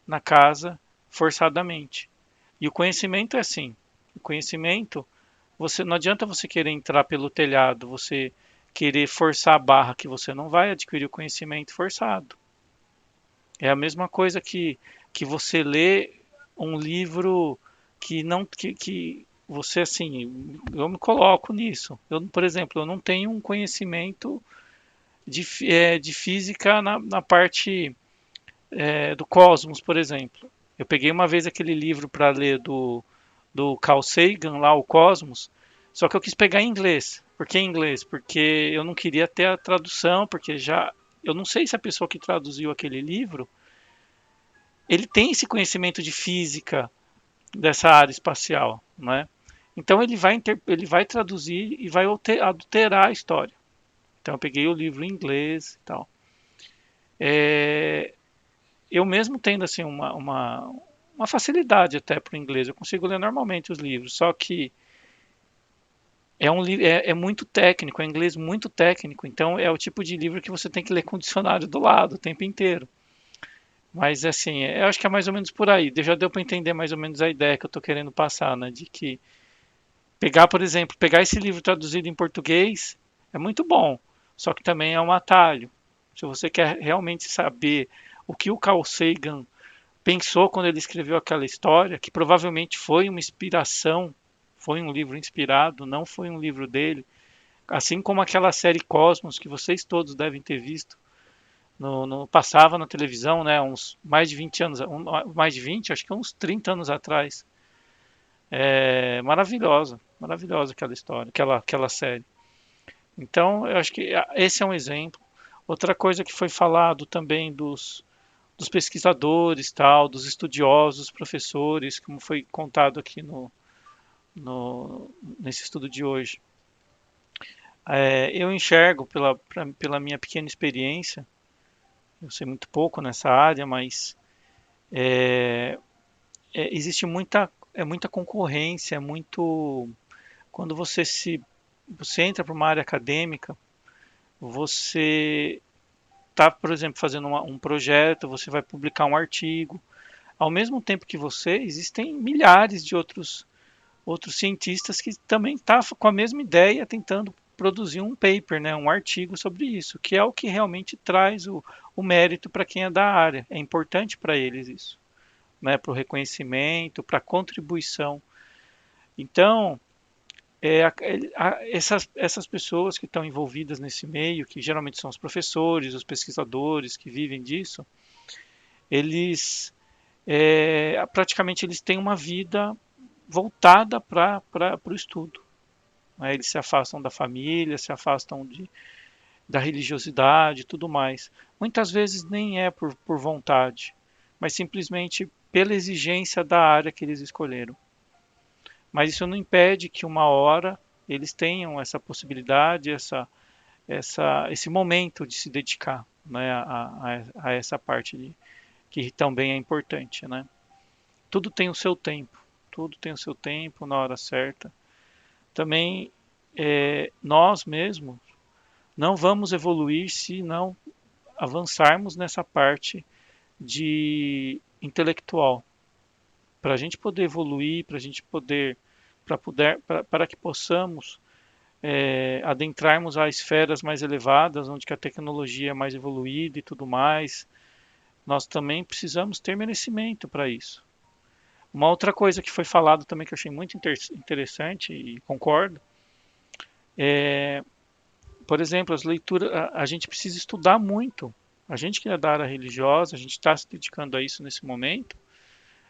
[SPEAKER 1] na casa forçadamente. E o conhecimento é assim. O conhecimento, não adianta você querer entrar pelo telhado, você querer forçar a barra, que você não vai adquirir o conhecimento forçado. É a mesma coisa que você lê um livro que você, assim, eu me coloco nisso. Eu, por exemplo, eu não tenho um conhecimento de física na parte do cosmos, por exemplo. Eu peguei uma vez aquele livro para ler do Carl Sagan, lá, o Cosmos, só que eu quis pegar em inglês. Por que em inglês? Porque eu não queria ter a tradução, porque já. Eu não sei se a pessoa que traduziu aquele livro, ele tem esse conhecimento de física dessa área espacial, né? Então ele vai traduzir e vai adulterar a história. Então eu peguei o livro em inglês e tal. Eu mesmo tendo assim uma facilidade até para o inglês, eu consigo ler normalmente os livros, só que é muito técnico, é inglês muito técnico, então é o tipo de livro que você tem que ler com o dicionário do lado o tempo inteiro. Mas assim, eu acho que é mais ou menos por aí. Já deu para entender mais ou menos a ideia que eu estou querendo passar, né? De que pegar, por exemplo, pegar esse livro traduzido em português é muito bom, só que também é um atalho. Se você quer realmente saber o que o Carl Sagan pensou quando ele escreveu aquela história, que provavelmente foi uma inspiração, foi um livro inspirado, não foi um livro dele, assim como aquela série Cosmos, que vocês todos devem ter visto, passava na televisão, né, uns mais de 20 anos, mais de 20, acho que uns 30 anos atrás. É maravilhosa, maravilhosa aquela história, aquela série. Então, eu acho que esse é um exemplo. Outra coisa que foi falado também dos pesquisadores, tal, dos estudiosos, professores, como foi contado aqui nesse estudo de hoje. Eu enxergo pela minha pequena experiência, eu sei muito pouco nessa área, mas existe muita concorrência, quando você entra para uma área acadêmica, você está, por exemplo, fazendo um projeto, você vai publicar um artigo. Ao mesmo tempo que você, existem milhares de outros cientistas que também estão com a mesma ideia, tentando produzir um paper, né, um artigo sobre isso, que é o que realmente traz o mérito para quem é da área. É importante para eles isso, né, para o reconhecimento, para a contribuição. Então, essas pessoas que estão envolvidas nesse meio, que geralmente são os professores, os pesquisadores que vivem disso, eles praticamente eles têm uma vida voltada para o estudo, né? Eles se afastam da família, se afastam da religiosidade e tudo mais. Muitas vezes nem é por vontade, mas simplesmente pela exigência da área que eles escolheram. Mas isso não impede que uma hora eles tenham essa possibilidade, esse momento de se dedicar, né, a essa parte que também é importante, né? Tudo tem o seu tempo, tudo tem o seu tempo na hora certa. Também nós mesmos não vamos evoluir se não avançarmos nessa parte de intelectual. Para a gente poder evoluir, para a gente para que possamos adentrarmos a esferas mais elevadas, onde que a tecnologia é mais evoluída e tudo mais, nós também precisamos ter merecimento para isso. Uma outra coisa que foi falado também que eu achei muito interessante e concordo, por exemplo, as leituras, a gente precisa estudar muito. A gente que é da área religiosa, a gente está se dedicando a isso nesse momento,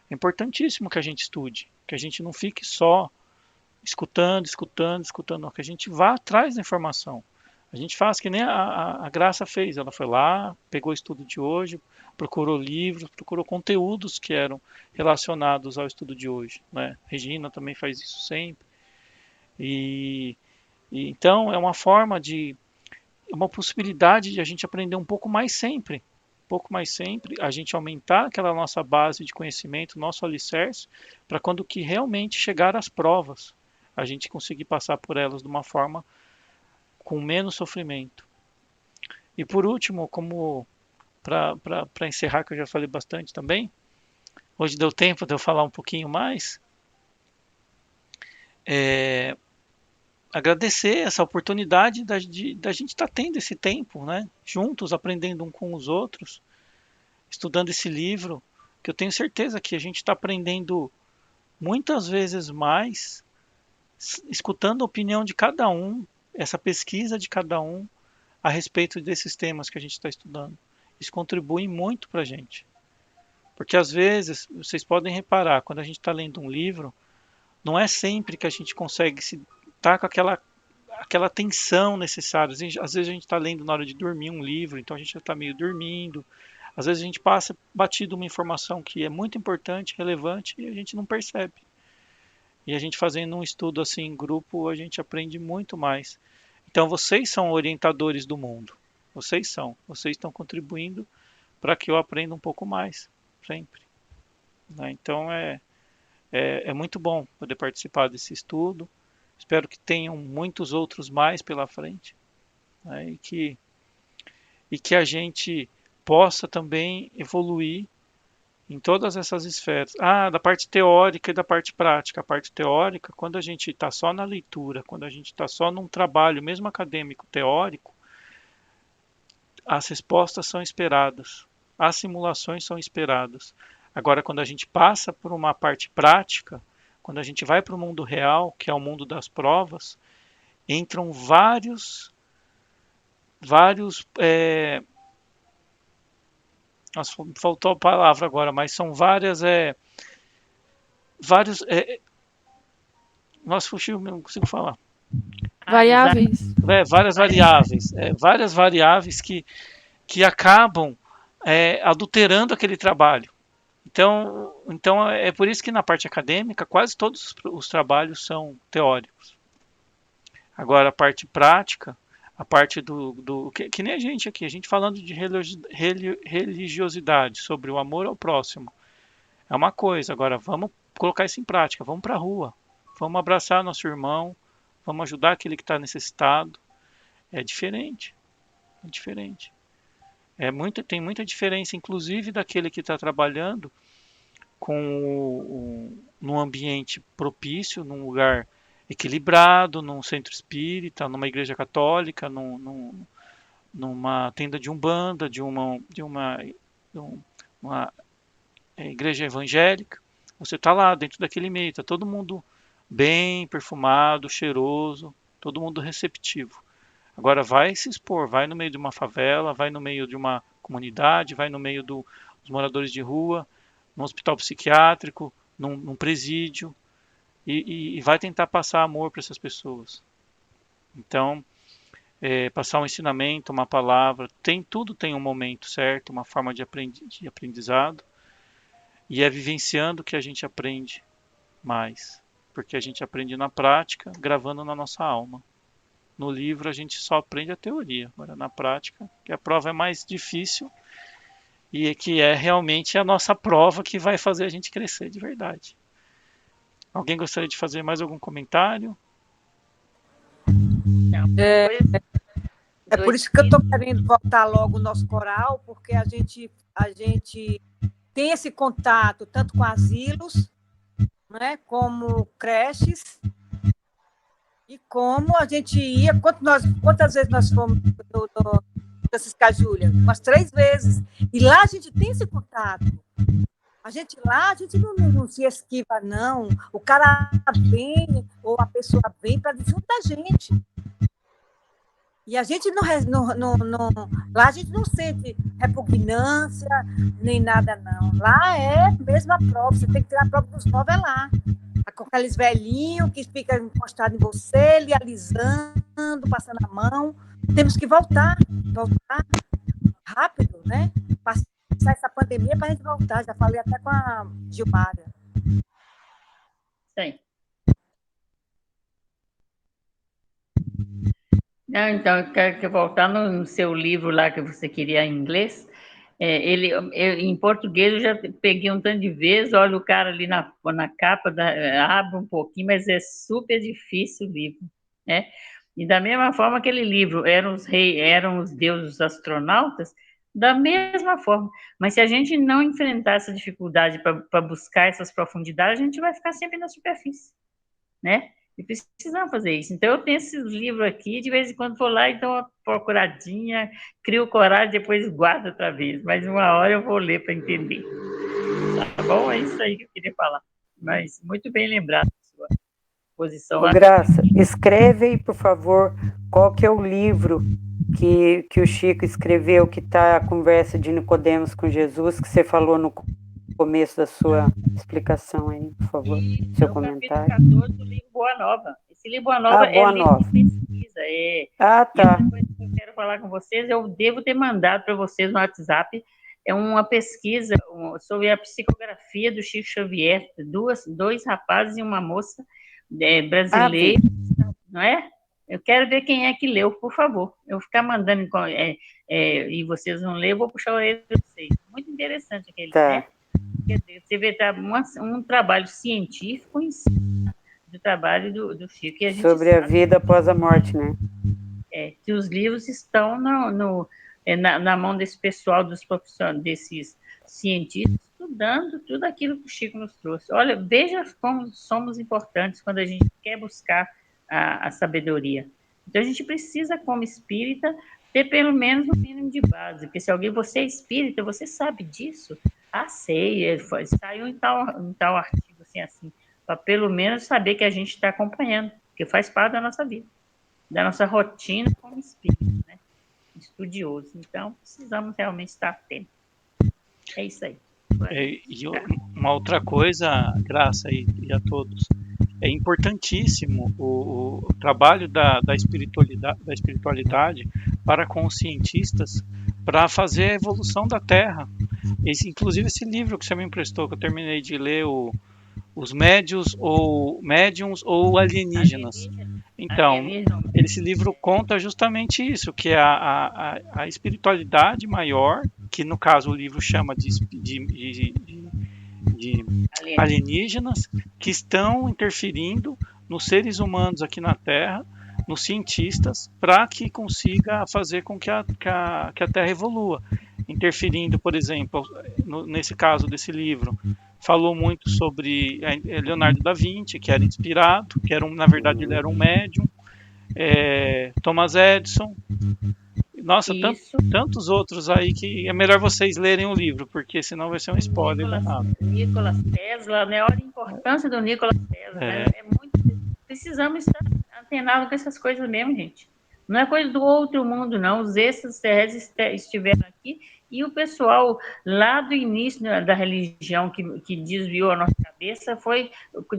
[SPEAKER 1] é importantíssimo que a gente estude, que a gente não fique só escutando, não, que a gente vá atrás da informação. A gente faz que nem a Graça fez, ela foi lá, pegou o estudo de hoje, procurou livros, procurou conteúdos que eram relacionados ao estudo de hoje, né? Regina também faz isso sempre. E então é uma possibilidade de a gente aprender um pouco mais sempre. Um pouco mais sempre, a gente aumentar aquela nossa base de conhecimento, nosso alicerce, para quando que realmente chegar às provas, a gente conseguir passar por elas de uma forma com menos sofrimento. E por último, como para encerrar, que eu já falei bastante também, hoje deu tempo de eu falar um pouquinho mais, agradecer essa oportunidade da gente estar tendo esse tempo, né? Juntos, aprendendo um com os outros. estudando esse livro, que eu tenho certeza que a gente está aprendendo muitas vezes mais, escutando a opinião de cada um, essa pesquisa de cada um a respeito desses temas que a gente está estudando. Isso contribui muito para a gente. Porque às vezes, vocês podem reparar, quando a gente está lendo um livro, não é sempre que a gente consegue se estar com aquela tensão necessária. Às vezes a gente está lendo na hora de dormir um livro, então a gente já está meio dormindo. Às vezes a gente passa batido uma informação que é muito importante, relevante, e a gente não percebe. E a gente fazendo um estudo assim em grupo, a gente aprende muito mais. Então vocês são orientadores do mundo. Vocês estão contribuindo para que eu aprenda um pouco mais, sempre. Né? Então é muito bom poder participar desse estudo. Espero que tenham muitos outros mais pela frente, né? E que a gente possa também evoluir em todas essas esferas. Da parte teórica e da parte prática. A parte teórica, quando a gente está só na leitura, quando a gente está só num trabalho, mesmo acadêmico, teórico, as respostas são esperadas, as simulações são esperadas. Agora, quando a gente passa por uma parte prática, quando a gente vai para o mundo real, que é o mundo das provas, entram vários nossa, faltou a palavra agora, mas são nossa, fugiu, não consigo falar.
[SPEAKER 4] Variáveis.
[SPEAKER 1] Várias variáveis que acabam adulterando aquele trabalho. Então é por isso que na parte acadêmica quase todos os trabalhos são teóricos. Agora a parte prática, a parte que nem a gente falando de religiosidade, sobre o amor ao próximo, é uma coisa. Agora vamos colocar isso em prática, vamos para a rua, vamos abraçar nosso irmão, vamos ajudar aquele que está necessitado. É diferente, é diferente. Tem muita diferença, inclusive daquele que está trabalhando num ambiente propício, num lugar equilibrado, num centro espírita, numa igreja católica, numa tenda de umbanda, de uma igreja evangélica. Você está lá dentro daquele meio, está todo mundo bem perfumado, cheiroso, todo mundo receptivo. Agora vai se expor, vai no meio de uma favela, vai no meio de uma comunidade, vai no meio dos moradores de rua, num hospital psiquiátrico, num presídio, e vai tentar passar amor para essas pessoas. Então, passar um ensinamento, uma palavra, tudo tem um momento certo, uma forma de aprendizado, e é vivenciando que a gente aprende mais, porque a gente aprende na prática, gravando na nossa alma. No livro a gente só aprende a teoria, agora na prática, que a prova é mais difícil e que é realmente a nossa prova que vai fazer a gente crescer de verdade. Alguém gostaria de fazer mais algum comentário?
[SPEAKER 2] É por isso que eu estou querendo voltar logo o nosso coral, porque a gente tem esse contato tanto com asilos, né, como creches, e como a gente ia, quantas vezes nós fomos no Francisca Júlia? Umas 3 vezes. E lá a gente tem esse contato. A gente não se esquiva, não. O cara vem, ou a pessoa vem para junto da gente. E a gente lá a gente não sente repugnância, nem nada, não. Lá é mesmo a prova, você tem que tirar a prova dos 9 lá. Com aqueles velhinhos que ficam encostados em você, lhe alisando, passando a mão. Temos que voltar rápido, né? Passar essa pandemia para a gente voltar. Já falei até com a Gilmara.
[SPEAKER 6] Sim. Não, então, eu quero voltar no seu livro lá que você queria em inglês. Em português eu já peguei um tanto de vezes, olha o cara ali na capa, abre um pouquinho, mas é super difícil o livro, né? E da mesma forma aquele livro, eram os deuses astronautas, da mesma forma. Mas se a gente não enfrentar essa dificuldade para buscar essas profundidades, a gente vai ficar sempre na superfície, né? E precisamos fazer isso. Então, eu tenho esses livros aqui, de vez em quando vou lá e dou uma procuradinha, crio coragem, depois guardo outra vez. Mas uma hora eu vou ler para entender. Tá bom? É isso aí que eu queria falar. Mas muito bem lembrado a sua posição.
[SPEAKER 7] Ô, Graça, escreve aí, por favor, qual que é o livro que o Chico escreveu, que está a conversa de Nicodemos com Jesus, que você falou no começo da sua explicação aí, por favor, seu comentário.
[SPEAKER 6] Capítulo 14 do livro Boa Nova. Esse livro Boa Nova
[SPEAKER 7] Boa
[SPEAKER 6] livro
[SPEAKER 7] Nova.
[SPEAKER 6] de pesquisa.
[SPEAKER 7] Tá.
[SPEAKER 6] E outra coisa que eu quero falar com vocês, eu devo ter mandado para vocês no WhatsApp, é uma pesquisa sobre a psicografia do Chico Xavier, dois rapazes e uma moça brasileira, não é? Eu quero ver quem é que leu, por favor. Eu vou ficar mandando, e vocês vão ler, eu vou puxar a orelha de vocês. Muito interessante aquele, né? Quer dizer, você vê um trabalho científico em cima do trabalho do Chico. E a gente
[SPEAKER 7] sobre a vida após a morte, né?
[SPEAKER 6] Que os livros estão na mão desse pessoal, dos profissionais, desses cientistas, estudando tudo aquilo que o Chico nos trouxe. Olha, veja como somos importantes quando a gente quer buscar a sabedoria. Então, a gente precisa, como espírita, ter pelo menos um mínimo de base, porque se você é espírita, você sabe disso. Sei, saiu em tal artigo, assim, para pelo menos saber que a gente está acompanhando, porque faz parte da nossa vida, da nossa rotina como espírita, né? Estudioso. Então, precisamos realmente estar atentos. É isso aí.
[SPEAKER 1] E uma outra coisa, Graça e a todos, é importantíssimo o trabalho da espiritualidade para com os cientistas para fazer a evolução da Terra. Inclusive esse livro que você me emprestou, que eu terminei de ler, os médiuns ou alienígenas. Então, esse livro conta justamente isso, que é a espiritualidade maior, que no caso o livro chama de alienígenas, que estão interferindo nos seres humanos aqui na Terra, nos cientistas, para que consiga fazer com que a Terra evolua. Interferindo, por exemplo, nesse caso desse livro, falou muito sobre Leonardo da Vinci, que era inspirado, na verdade ele era um médium, Thomas Edison, nossa, tantos outros aí que é melhor vocês lerem o livro, porque senão vai ser um spoiler danado.
[SPEAKER 6] Nikola Tesla, né? Olha a importância do Nikola Tesla, né? Precisamos estar antenados com essas coisas mesmo, gente. Não é coisa do outro mundo, não. Os extraterrestres estiveram aqui e o pessoal lá do início da religião que desviou a nossa cabeça foi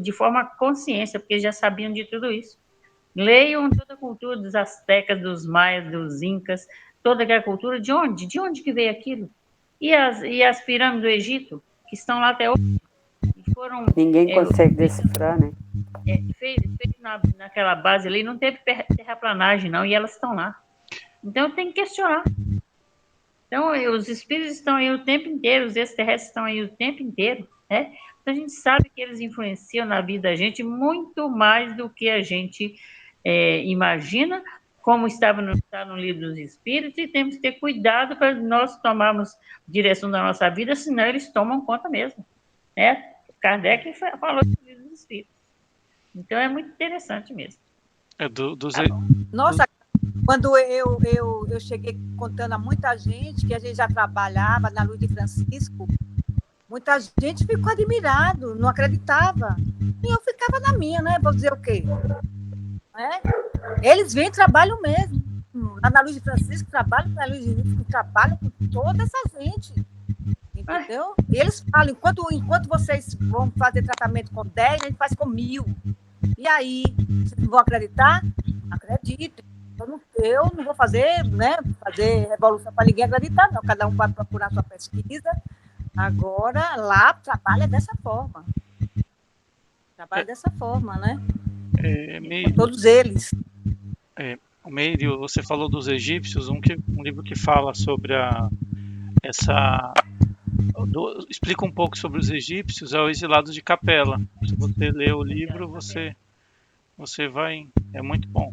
[SPEAKER 6] de forma consciência, porque já sabiam de tudo isso. Leiam toda a cultura dos astecas, dos maias, dos incas, toda aquela cultura. De onde? De onde que veio aquilo? E as pirâmides do Egito, que estão lá até hoje.
[SPEAKER 7] Ninguém consegue decifrar, né?
[SPEAKER 6] Feito naquela base ali, não teve terraplanagem, não, e elas estão lá. Então, tem que questionar. Então, os espíritos estão aí o tempo inteiro, os extraterrestres estão aí o tempo inteiro, né? Então, a gente sabe que eles influenciam na vida da gente muito mais do que a gente imagina, como está no livro dos espíritos, e temos que ter cuidado para nós tomarmos direção da nossa vida, senão eles tomam conta mesmo, né? Kardec falou do livro dos espíritos. Então, é muito interessante mesmo.
[SPEAKER 2] Nossa, quando eu cheguei contando a muita gente que a gente já trabalhava na Luz de Francisco, muita gente ficou admirado, não acreditava. E eu ficava na minha, né? Vou dizer o quê? Eles vêm e trabalham mesmo. Lá na Luz de Francisco, trabalham na Luz de Francisco, trabalham com toda essa gente. Entendeu? E eles falam, enquanto vocês vão fazer tratamento com 10, a gente faz com 1000. E aí, vocês não vão acreditar? Acreditem. Eu não vou fazer, né? Fazer revolução para ninguém acreditar, não. Cada um vai procurar sua pesquisa. Agora, lá trabalha dessa forma. Trabalha dessa forma, né? Todos eles.
[SPEAKER 1] Meire, você falou dos egípcios, um livro que fala sobre explica um pouco sobre os egípcios, é o Exilados de Capela. Se você ler o livro, você vai... É muito bom.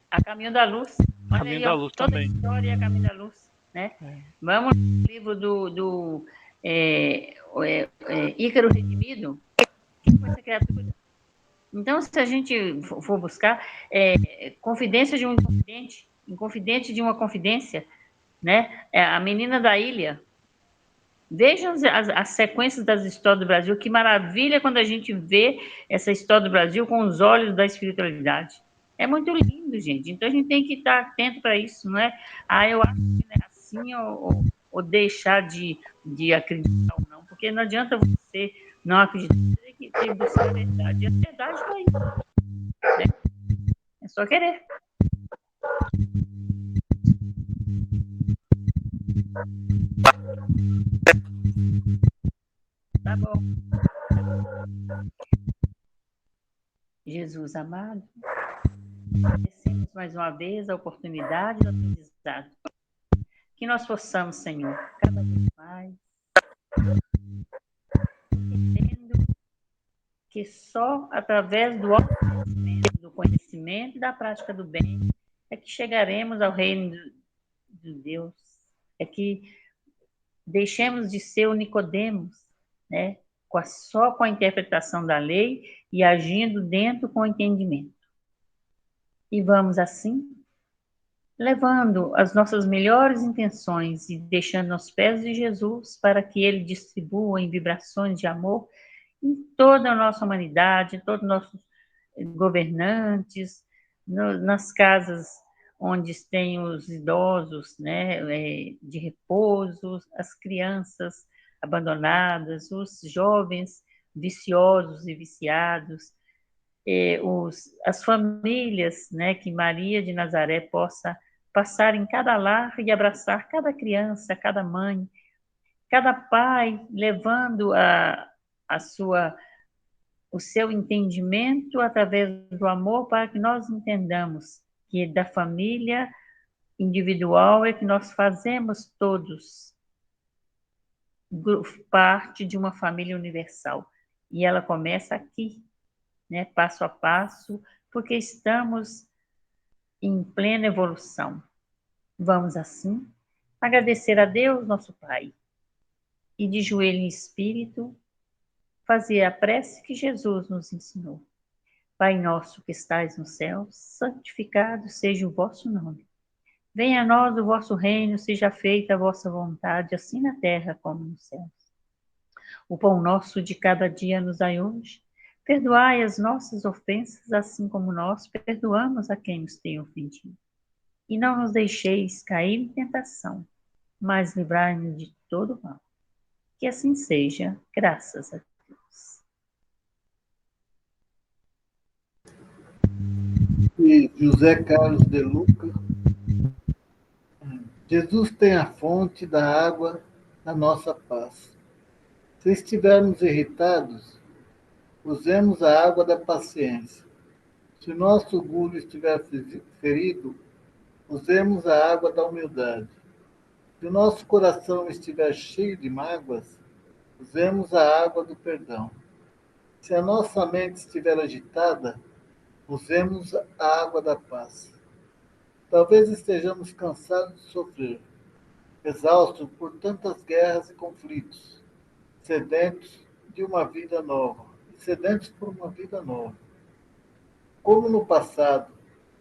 [SPEAKER 6] A Caminho da Luz.
[SPEAKER 1] Caminho da Luz
[SPEAKER 6] toda
[SPEAKER 1] também.
[SPEAKER 6] A história é a Caminho da Luz, né? Vamos no livro do Ícaro Redimido. Quem foi essa criatura? Então, se a gente for buscar confidência de um inconfidente de uma confidência, né? A menina da ilha. Vejam as sequências das histórias do Brasil. Que maravilha quando a gente vê essa história do Brasil com os olhos da espiritualidade. É muito lindo, gente. Então, a gente tem que estar atento para isso, não é? Eu acho que não é assim, ou deixar de acreditar ou não. Porque não adianta você não acreditar, você tem que buscar a verdade. E a verdade está aí. Né? É só querer. Tá bom. Jesus amado, agradecemos mais uma vez a oportunidade do aprendizado. Que nós possamos, Senhor, cada vez mais, entendendo que só através do autoconhecimento, do conhecimento e da prática do bem é que chegaremos ao reino de Deus, é que deixemos de ser o Nicodemos, né? Só com a interpretação da lei e agindo dentro com o entendimento. E vamos assim, levando as nossas melhores intenções e deixando aos pés de Jesus para que Ele distribua em vibrações de amor em toda a nossa humanidade, em todos os nossos governantes, nas casas onde tem os idosos, né, de repouso, as crianças abandonadas, os jovens viciosos e viciados, as famílias, né, que Maria de Nazaré possa passar em cada lar e abraçar cada criança, cada mãe, cada pai, levando o seu entendimento através do amor, para que nós entendamos que da família individual é que nós fazemos todos parte de uma família universal. E ela começa aqui, né, passo a passo, porque estamos em plena evolução. Vamos assim agradecer a Deus, nosso Pai, e de joelho em espírito fazer a prece que Jesus nos ensinou. Pai nosso que estais no céu, santificado seja o vosso nome. Venha a nós o vosso reino, seja feita a vossa vontade, assim na terra como nos céus. O pão nosso de cada dia nos dai hoje. Perdoai as nossas ofensas, assim como nós perdoamos a quem nos tem ofendido. E não nos deixeis cair em tentação, mas livrai-nos de todo mal. Que assim seja, graças a Deus.
[SPEAKER 5] E José Carlos de Luca. Jesus tem a fonte da água da nossa paz. Se estivermos irritados, usemos a água da paciência. Se nosso orgulho estiver ferido, usemos a água da humildade. Se o nosso coração estiver cheio de mágoas, usemos a água do perdão. Se a nossa mente estiver agitada, usemos a água da paz. Talvez estejamos cansados de sofrer, exaustos por tantas guerras e conflitos, sedentos de uma vida nova, sedentos por uma vida nova. Como no passado,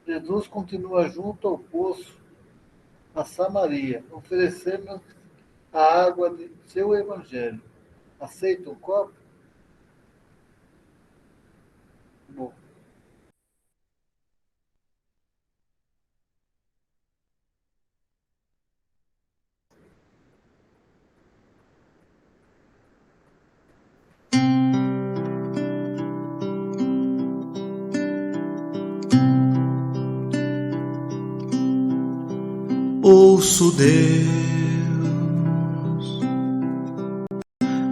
[SPEAKER 5] Jesus continua junto ao poço, na Samaria, oferecendo a água de seu evangelho. Aceita um copo? Bom.
[SPEAKER 8] Ouço Deus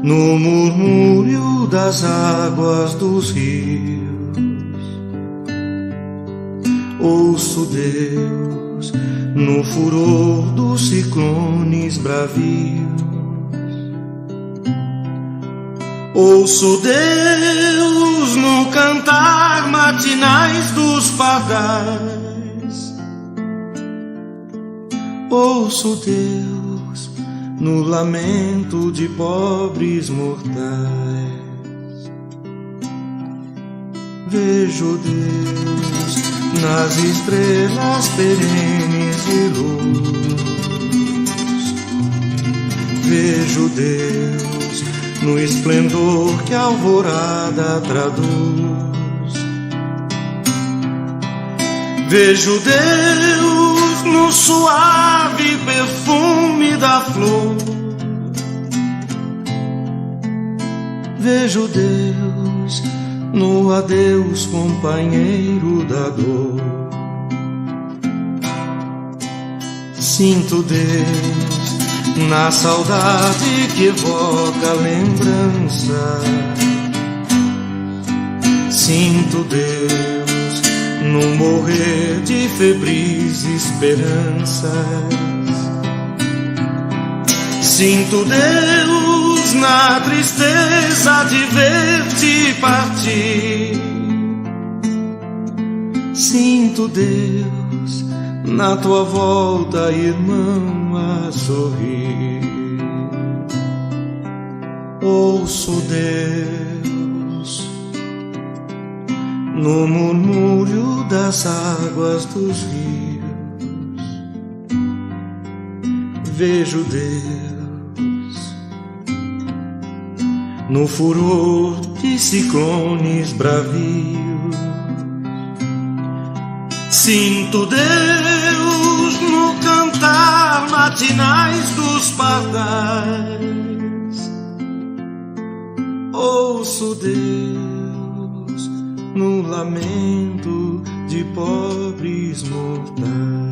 [SPEAKER 8] no murmúrio das águas dos rios. Ouço Deus no furor dos ciclones bravios. Ouço Deus no cantar matinais dos pardais. Ouço Deus no lamento de pobres mortais. Vejo Deus nas estrelas perenes de luz. Vejo Deus no esplendor que a alvorada traduz. Vejo Deus no suave perfume da flor. Vejo Deus no adeus, companheiro da dor. Sinto Deus na saudade que evoca a lembrança. Sinto Deus no morrer de febris esperanças. Sinto Deus na tristeza de ver-te partir. Sinto Deus na tua volta, irmão, a sorrir. Ouço Deus no murmúrio das águas dos rios. Vejo Deus no furor de ciclones bravios. Sinto Deus no cantar matinais dos pardais. Ouço Deus no lamento de pobres mortais.